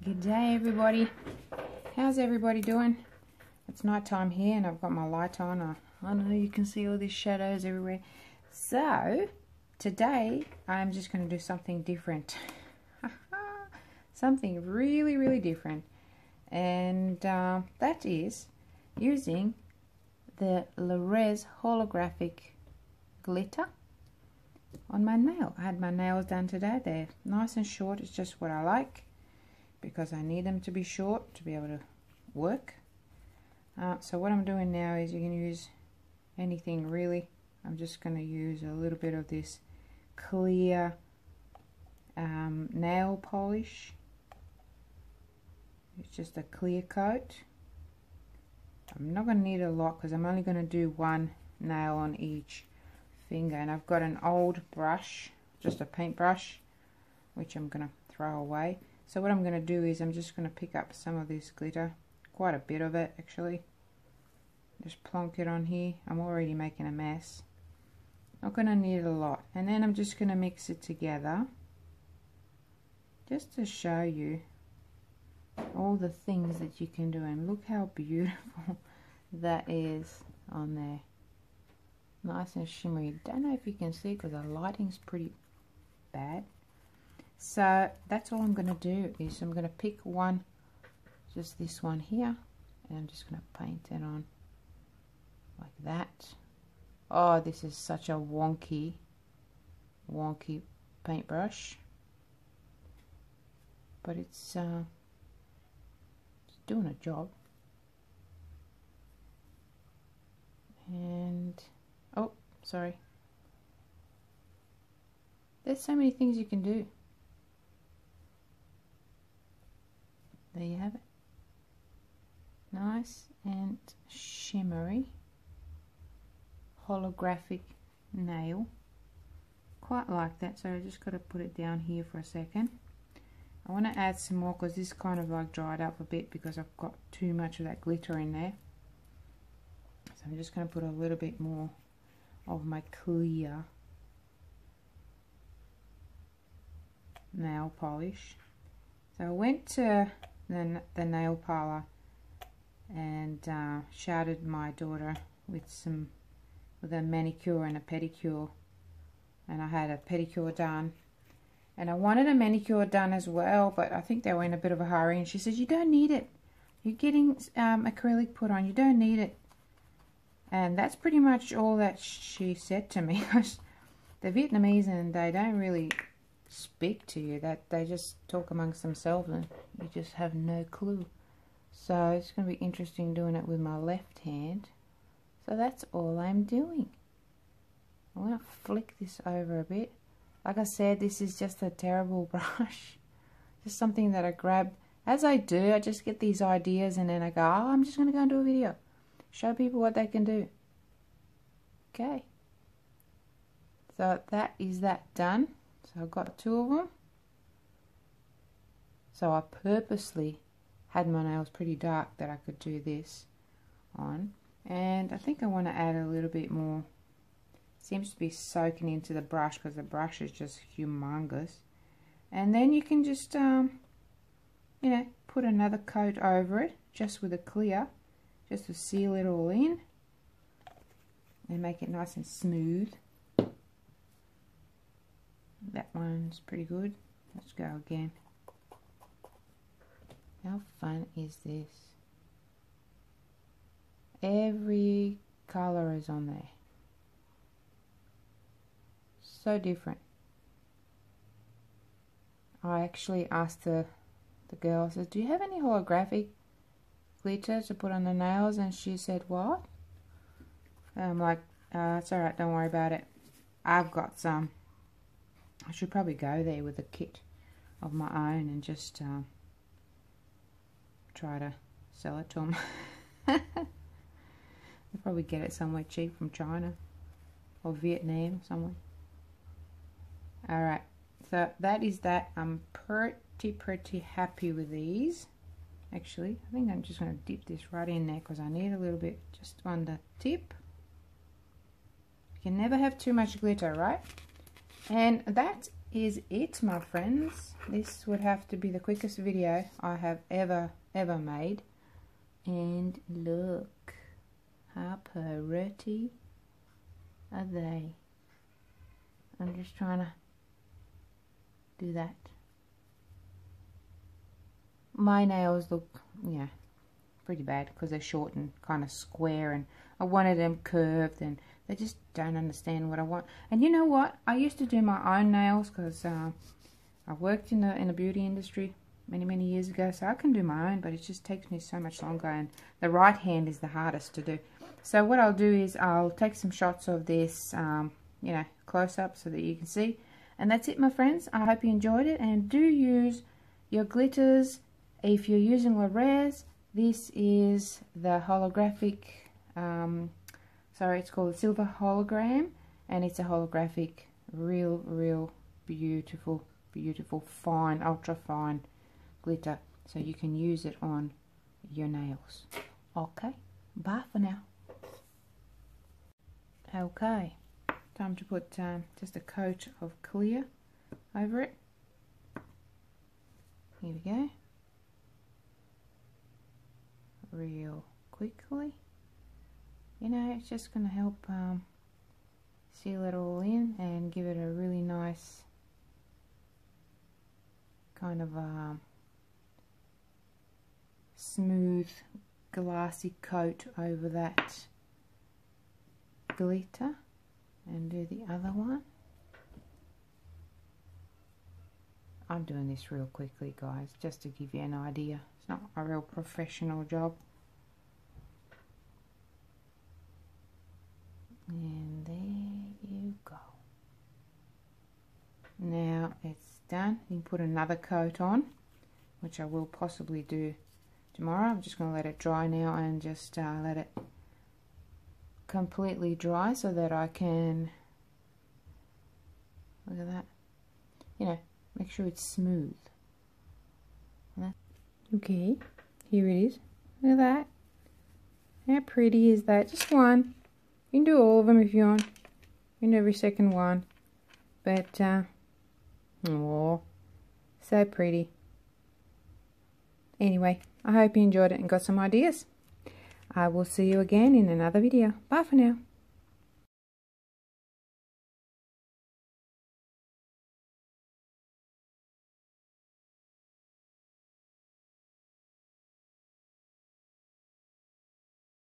Good day, everybody. How's everybody doing? It's night time here and I've got my light on. I know you can see all these shadows everywhere. So today I'm just going to do something different. Something really different, and that is using the holographic glitter on my nail. I had my nails done today. They're nice and short. It's just what I like, because I need them to be short to be able to work. So what I'm doing now is you can use anything really. I'm just going to use a little bit of this clear nail polish. It's just a clear coat. I'm not going to need a lot because I'm only going to do one nail on each finger, and I've got an old brush, just a paintbrush, which I'm going to throw away. So what I'm going to do is I'm just going to pick up some of this glitter, quite a bit of it actually, just plonk it on here. I'm already making a mess, not going to need a lot, and then I'm just going to mix it together just to show you all the things that you can do. And look how beautiful that is on there, nice and shimmery. Don't know if you can see because the lighting's pretty bad. So that's all I'm going to do is I'm going to pick one, just this one here, and I'm just going to paint it on like that. Oh, this is such a wonky paintbrush, but it's doing a job. And oh, sorry, there's so many things you can do. There you have it, nice and shimmery holographic nail, quite like that. So I just got to put it down here for a second. I want to add some more because this kind of like dried up a bit because I've got too much of that glitter in there. So I'm just going to put a little bit more of my clear nail polish. So I went to the nail parlor and shouted my daughter with a manicure and a pedicure, and I had a pedicure done. And I wanted a manicure done as well, but I think they were in a bit of a hurry. And she says, "You don't need it. You're getting acrylic put on. You don't need it." And that's pretty much all that she said to me. They're Vietnamese and they don't really speak to you. That they just talk amongst themselves and you just have no clue. So it's going to be interesting doing it with my left hand. So that's all I'm doing. I'm going to flick this over a bit. Like I said, this is just a terrible brush. Just something that I grab. As I do, I just get these ideas and then I go, oh, I'm just going to go and do a video. Show people what they can do. Okay. So that is that done. So I've got two of them. So I purposely had my nails pretty dark that I could do this on. And I think I want to add a little bit more. Seems to be soaking into the brush because the brush is just humongous. And then you can just you know, put another coat over it just with a clear, just to seal it all in and make it nice and smooth. That one's pretty good. Let's go again. How fun is this? Every color is on there. So different. I actually asked the girl, I said, "Do you have any holographic glitter to put on the nails?" And she said, "What?" And I'm like, it's alright, don't worry about it. I've got some. I should probably go there with a kit of my own and just try to sell it to them. They'll probably get it somewhere cheap from China or Vietnam somewhere. Alright, so that is that. I'm pretty happy with these. Actually, I think I'm just going to dip this right in there because I need a little bit just on the tip. You can never have too much glitter, right? And that is it, my friends. This would have to be the quickest video I have ever made. And look, how pretty are they? I'm just trying to do that. My nails look, yeah, pretty bad because they're short and kind of square, and I wanted them curved, and they just don't understand what I want. And you know what? I used to do my own nails because I worked in the beauty industry many years ago, so I can do my own, but it just takes me so much longer, and the right hand is the hardest to do. So what I'll do is I'll take some shots of this, you know, close up so that you can see. And that's it, my friends. I hope you enjoyed it, and do use your glitters. If you're using La Rare's, this is the holographic, sorry, it's called a silver hologram, and it's a holographic, real beautiful, fine, ultra fine glitter, so you can use it on your nails. Okay, bye for now. Okay, time to put just a coat of clear over it. Here we go. Real quickly. You know, it's just going to help seal it all in and give it a really nice kind of smooth glassy coat over that glitter. And do the other one. I'm doing this real quickly, guys, just to give you an idea. It's not a real professional job. And there you go. Now it's done. You can put another coat on, which I will possibly do tomorrow. I'm just going to let it dry now and just let it completely dry so that I can, look at that, you know, make sure it's smooth. Okay, here it is. Look at that. How pretty is that? Just one. You can do all of them if you want. You can do every second one. But, oh, so pretty. Anyway, I hope you enjoyed it and got some ideas. I will see you again in another video. Bye for now.